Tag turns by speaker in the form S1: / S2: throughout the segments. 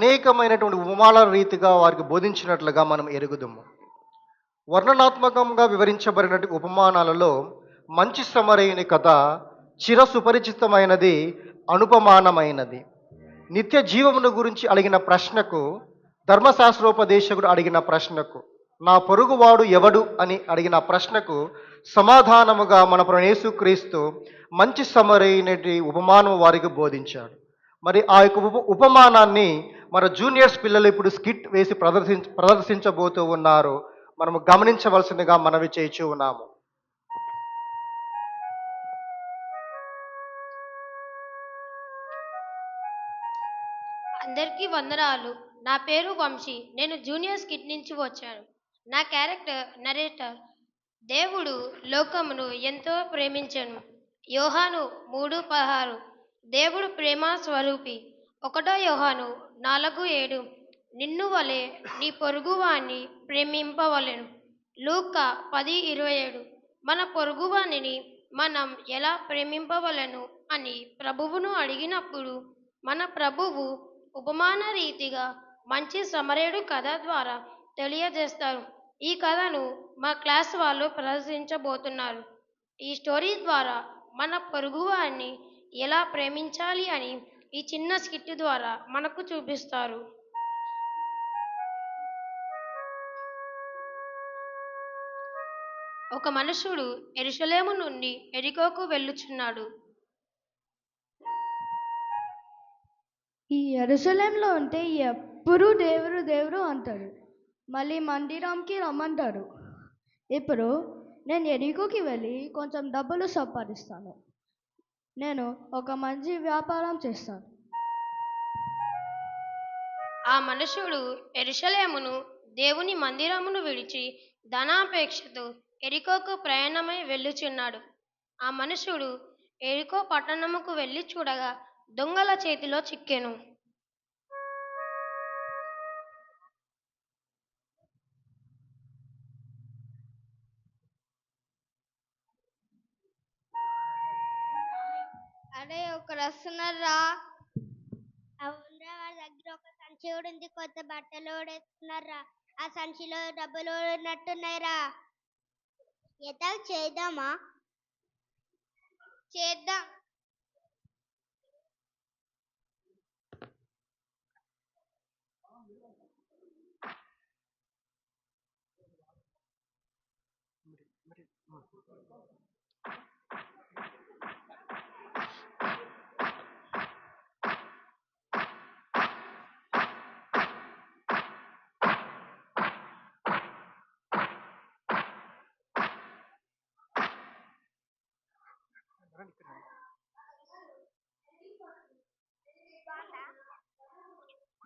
S1: అనేకమైనటువంటి ఉపమానాల రీతిగా వారికి బోధించినట్లుగా మనం ఎరుగుదుము. వర్ణనాత్మకంగా వివరించబడినటువంటి ఉపమానాలలో మంచి సమరయుని కథ చిరసుపరిచితమైనది, అనుపమానమైనది. నిత్య జీవమును గురించి అడిగిన ప్రశ్నకు, ధర్మశాస్త్రోపదేశకుడు అడిగిన ప్రశ్నకు, నా పొరుగువాడు ఎవడు అని అడిగిన ప్రశ్నకు సమాధానముగా మన ప్రభు యేసుక్రీస్తు మంచి సమరయుని ఉపమానం వారికి బోధించాడు. మరి ఆ యొక్క ఉపమానాన్ని మన జూనియర్స్ పిల్లలు ఇప్పుడు స్కిట్ వేసి ప్రదర్శించబోతూ ఉన్నారు. మనము గమనించవలసిందిగా మనవి చేయించు ఉన్నాము.
S2: అందరికీ వందనాలు. నా పేరు వంశీ. నేను జూనియర్ స్కిట్ నుంచి వచ్చాను. నా క్యారెక్టర్ నరేటర్. దేవుడు లోకమును ఎంతో ప్రేమించెను. యోహాను 3:16. దేవుడు ప్రేమ స్వరూపి. 1 యోహాను 4:7. నిన్ను వలె నీ పొరుగువాణ్ణి ప్రేమింపవలెను. లూకా 10:27. మన పొరుగువాణిని మనం ఎలా ప్రేమింపవలెను అని ప్రభువును అడిగినప్పుడు మన ప్రభువు ఉపమాన రీతిగా మంచి సమరయుడు కథ ద్వారా తెలియజేస్తారు. ఈ కథను మా క్లాస్ వాళ్ళు ప్రదర్శించబోతున్నారు. ఈ స్టోరీ ద్వారా మన పొరుగువారిని ఎలా ప్రేమించాలి అని ఈ చిన్న స్కిట్ ద్వారా మనకు చూపిస్తారు. ఒక మనుషుడు యెరూషలేము నుండి యెరికోకు వెళ్ళుచున్నాడు.
S3: ఈ యెరూషలేంలో ఉంటే ఎప్పుడు దేవుడు దేవుడు అంటాడు. మళ్ళీ మందిరంకి రమ్మంటాడు. ఇప్పుడు నేను ఎరికోకి వెళ్ళి కొంచెం డబ్బులు సంపాదిస్తాను. నేను ఒక మంచి వ్యాపారం చేస్తాను.
S2: ఆ మనుషుడు యెరూషలేమును దేవుని మందిరమును విడిచి ధనాపేక్షతో యెరికోకు ప్రయాణమై వెళ్ళుచున్నాడు. ఆ మనుషుడు యెరికో పట్టణముకు వెళ్ళి చూడగా దొంగల చేతిలో చిక్కెను.
S4: అరే ఒకరు వస్తున్నారా? అవునరా, వాడి దగ్గర ఒక సంచి కూడా ఉంది. కొత్త బట్టలు కూడా వేసుకున్నారా? ఆ సంచిలో డబ్బులు ఉన్నట్టున్నాయిరా. ఎదా చేద్దామా? చేద్దాం.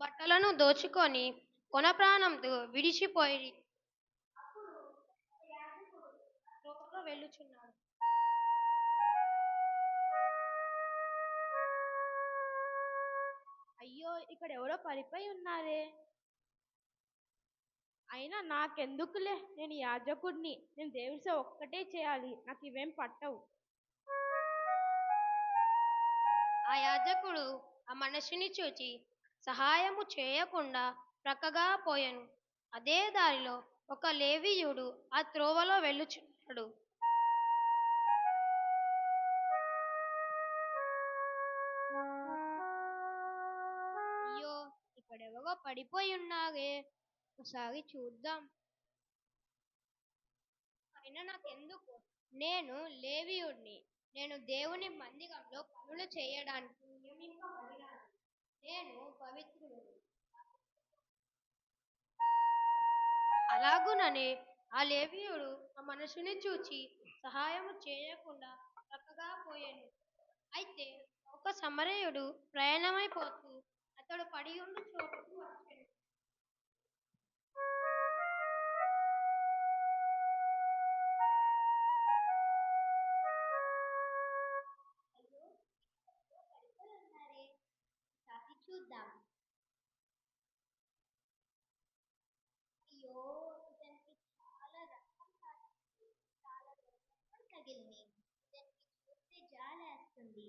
S2: బట్టలను దోచుకొని కొన ప్రాణంతో విడిచిపోయి వెళ్ళుచున్నాడు.
S5: అయ్యో, ఇక్కడ ఎవరో పడిపోయి ఉన్నారే. అయినా నాకెందుకులే, నేను యాజకుడిని. నేను దేవుడి సేవ ఒక్కటే చేయాలి. నాకు ఇవేం పట్టవు.
S2: ఆ యాజకుడు ఆ మనిషిని చూచి సహాయము చేయకుండా ప్రక్కగా పోయాను. అదే దారిలో ఒక లేవీయుడు ఆ త్రోవలో వెళ్ళుచున్నాడు. అయ్యో, ఇక్కడెవరో పడిపోయి ఉన్నారే, ఒకసారి చూద్దాం. అయినా నాకెందుకు, నేను లేవీయుడిని. నేను దేవుని మందిరంలో పనులు చేయడానికి నియమింపబడినాను. నేను పవిత్రుడిని. అలాగుననే ఆ లేవీయుడు ఆ మనుషుని చూచి సహాయము చేయకుండా ప్రక్కగా పోయాను. అయితే ఒక సమరయుడు ప్రయాణమైపోతూ అతడు పడి ఉండి చోటుకు వచ్చాడు.
S4: చూద్దాం. అయ్యో, ఇతనికి చాలా రక్తం కారింది. చాలా రక్తం తగిలింది. ఇతనికి చూస్తే జాలేస్తుంది.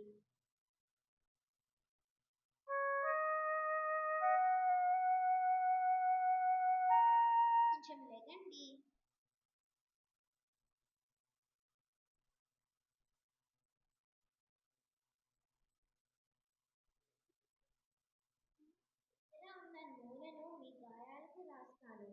S4: కొంచెం లేదండి. ఇలా ఉన్న నూనెను మీ గాయాలకు రాస్తాను.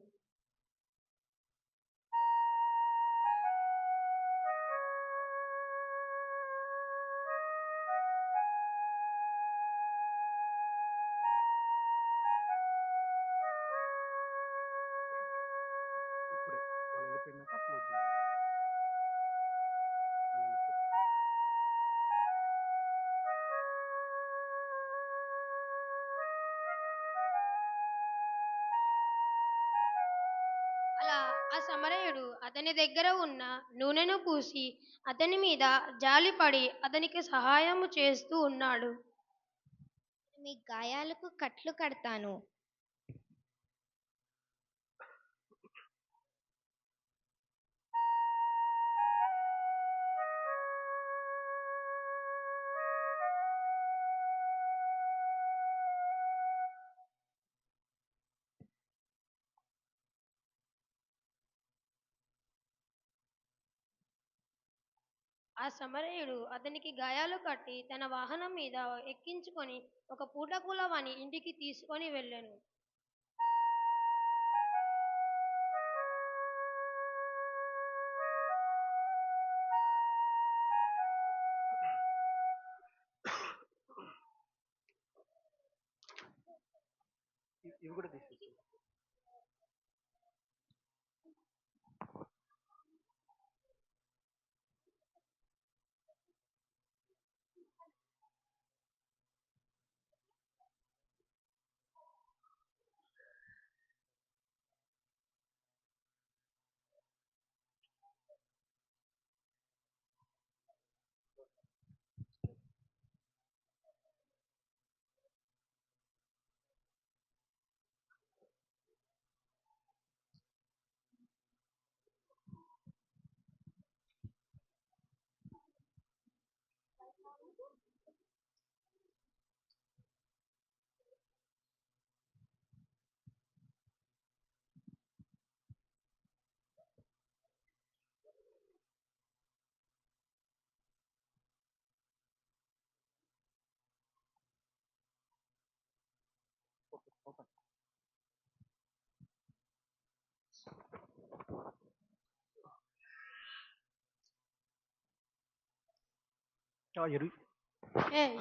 S1: ఇప్పుడే వాళ్ళు వెళ్ళిపోయినాక క్లోజ్ చేయండి. వాళ్ళు వెళ్ళిపోతారు.
S2: అలా ఆ సమరయుడు అతని దగ్గర ఉన్న నూనెను పూసి అతని మీద జాలిపడి అతనికి సహాయము చేస్తూ ఉన్నాడు.
S4: మీ గాయాలకు కట్లు కడతాను.
S2: ఆ సమరయుడు అతనికి గాయాలు కట్టి తన వాహనం మీద ఎక్కించుకొని ఒక పూటకూల వాని ఇంటికి తీసుకొని వెళ్ళాను.
S1: ఇవి కూడా తీసేసి.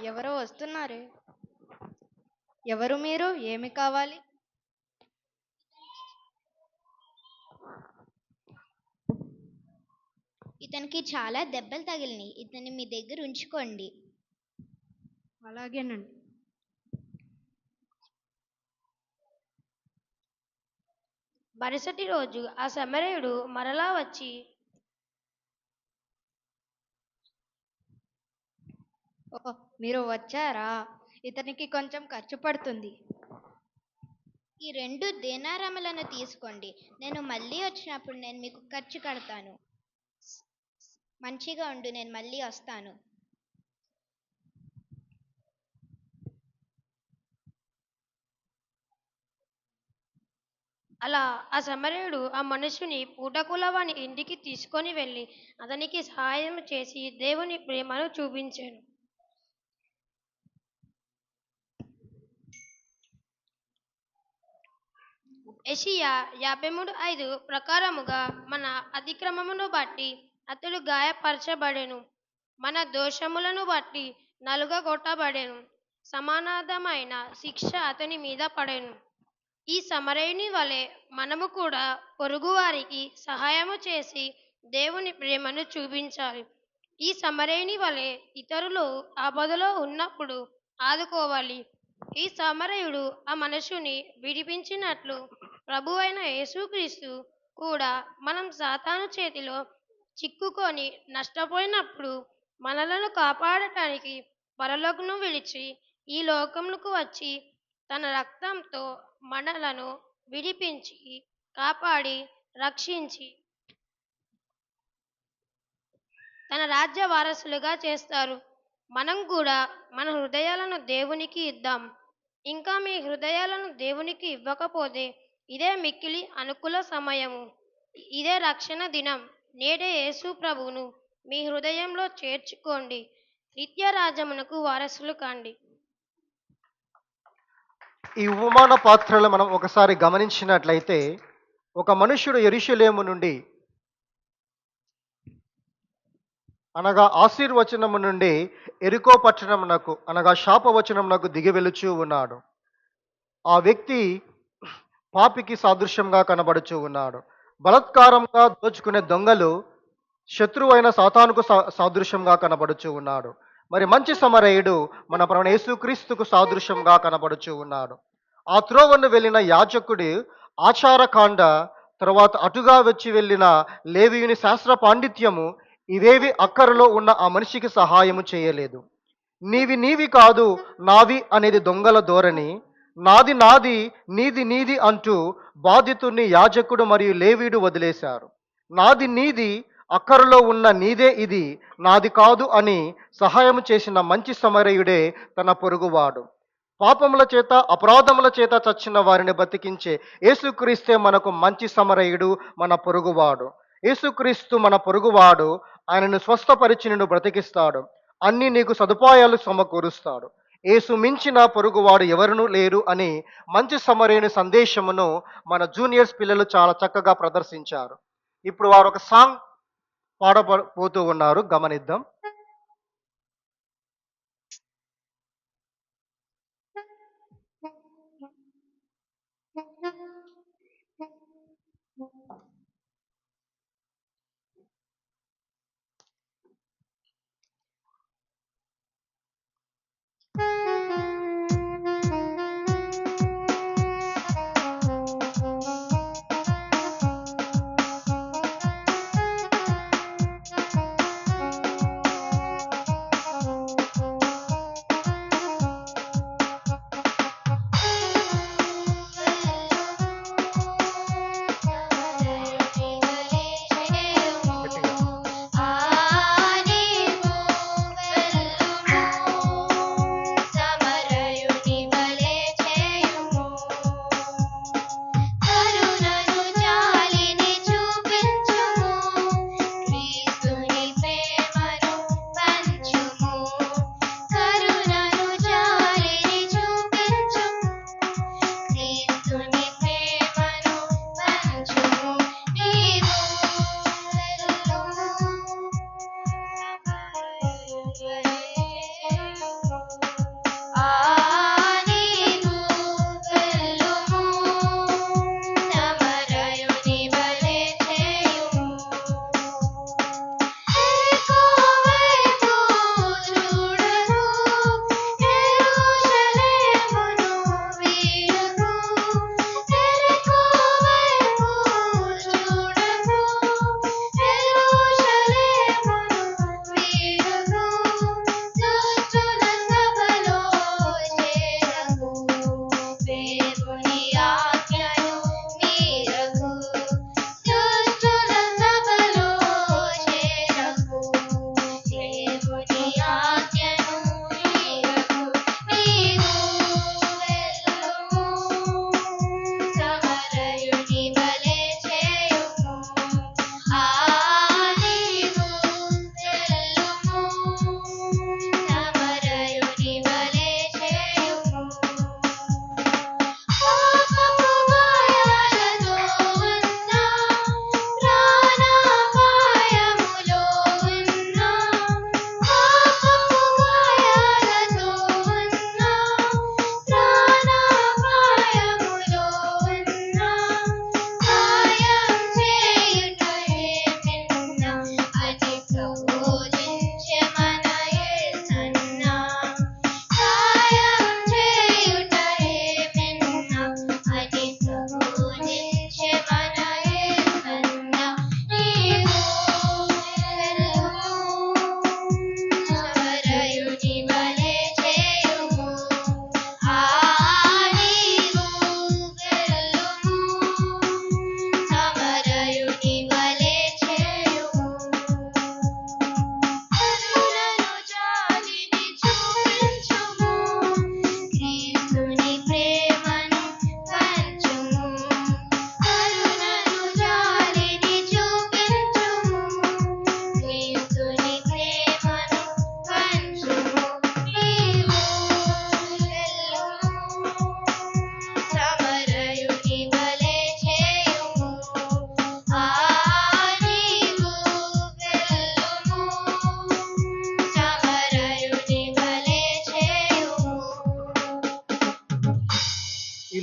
S6: ఎవరో వస్తున్నారు. ఎవరు మీరు? ఏమి కావాలి?
S4: ఇతనికి చాలా దెబ్బలు తగిలినాయి. ఇతన్ని మీ దగ్గర ఉంచుకోండి.
S6: అలాగేనండి.
S2: మరుసటి రోజు ఆ సమరయుడు మరలా వచ్చి
S6: ఓ, మీరు వచ్చారా? ఇతనికి కొంచెం ఖర్చు పడుతుంది.
S4: ఈ 2 దేనారములను తీసుకోండి. నేను మళ్ళీ వచ్చినప్పుడు నేను మీకు ఖర్చు కడతాను. మంచిగా ఉండు, నేను మళ్ళీ వస్తాను.
S2: అలా ఆ సమరయుడు ఆ మనుషుని పూటకూల వాని ఇంటికి తీసుకొని వెళ్ళి అతనికి సహాయం చేసి దేవుని ప్రేమను చూపించాను. యెషయా 53:5 ప్రకారముగా మన అతిక్రమమును బట్టి అతడు గాయపరచబడెను, మన దోషములను బట్టి నలుగగొట్టబడెను, సమానార్థమైన శిక్ష అతని మీద పడెను. ఈ సమరయుని వలె మనము కూడా పొరుగువారికి సహాయము చేసి దేవుని ప్రేమను చూపించాలి. ఈ సమరయుని వలె ఇతరులు ఆపదలో ఉన్నప్పుడు ఆదుకోవాలి. ఈ సమరయుడు ఆ మనుషుని విడిపించినట్లు ప్రభువైన యేసుక్రీస్తు కూడా మనం సాతాను చేతిలో చిక్కుకొని నష్టపోయినప్పుడు మనలను కాపాడటానికి పరలోకమును విడిచి ఈ లోకమునకు వచ్చి తన రక్తంతో మనలను విడిపించి కాపాడి రక్షించి తన రాజ్య వారసులుగా చేస్తారు. మనం కూడా మన హృదయాలను దేవునికి ఇద్దాం. ఇంకా మీ హృదయాలను దేవునికి ఇవ్వకపోతే ఇదే మిక్కిలి అనుకూల సమయము. ఇదే రక్షణ దినం. నేడే యేసు ప్రభువును మీ హృదయంలో చేర్చుకోండి. నిత్య రాజ్యమునకు వారసులు కాండి.
S1: ఈ ఉపమాన పాత్రలు మనం ఒకసారి గమనించినట్లయితే, ఒక మనుష్యుడు యెరూషలేము నుండి అనగా ఆశీర్వచనము నుండి ఎరికో పట్టణమునకు అనగా శాపవచనమునకు దిగి వెలుచూ ఉన్నాడు. ఆ వ్యక్తి పాపికి సాదృశ్యంగా కనబడుచూ ఉన్నాడు. బలాత్కారంగా దోచుకునే దొంగలు శత్రువైన సాతానుకు సాదృశ్యంగా కనబడుచూ ఉన్నాడు. మరి మంచి సమరయుడు మన ప్రభువైన యేసుక్రీస్తుకు సాదృశ్యంగా కనబడుచూ ఉన్నాడు. ఆ త్రోవను వెళ్ళిన యాజకుడి ఆచారకాండ, తర్వాత అటుగా వచ్చి వెళ్ళిన లేవీయుని శాస్త్ర పాండిత్యము ఇవేవి అక్కరలో ఉన్న ఆ మనిషికి సహాయము చేయలేదు. నీవి కాదు నావి అనేది దొంగల ధోరణి. నాది నాది, నీది నీది అంటూ బాధితుడిని యాజకుడు మరియు లేవీయుడు వదిలేశారు. నాది నీది, అక్కరలో ఉన్న నీదే ఇది, నాది కాదు అని సహాయం చేసిన మంచి సమరయుడే తన పొరుగువాడు. పాపముల చేత అపరాధముల చేత చచ్చిన వారిని బతికించే యేసుక్రీస్తే మనకు మంచి సమరయుడు, మన పొరుగువాడు. యేసుక్రీస్తు మన పొరుగువాడు. ఆయనను స్వస్థపరిచి నిన్ను బ్రతికిస్తాడు. అన్ని నీకు సదుపాయాలు సమకూరుస్తాడు. యేసు మించిన పొరుగువాడు ఎవరునూ లేరు అని మంచి సమరయుని సందేశమును మన జూనియర్స్ పిల్లలు చాలా చక్కగా ప్రదర్శించారు. ఇప్పుడు వారు ఒక సాంగ్ పాడబోతూ ఉన్నారు, గమనిద్దాం.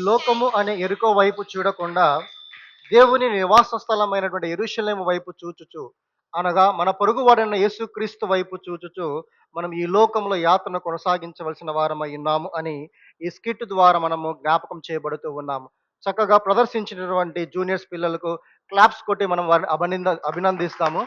S1: లోకము అనే ఎరుకో వైపు చూడకుండా దేవుని నివాస స్థలమైనటువంటి యెరూషలేము వైపు చూచుచు, అనగా మన పొరుగువాడైన యేసుక్రీస్తు వైపు చూచుచు మనం ఈ లోకంలో యాత్రను కొనసాగించవలసిన వారమై ఉన్నాము అని ఈ స్కిట్ ద్వారా మనము జ్ఞాపకం చేయబడుతూ ఉన్నాము. చక్కగా ప్రదర్శించినటువంటి జూనియర్స్ పిల్లలకు క్లాప్స్ కొట్టి మనం వారిని అభినందిస్తాము.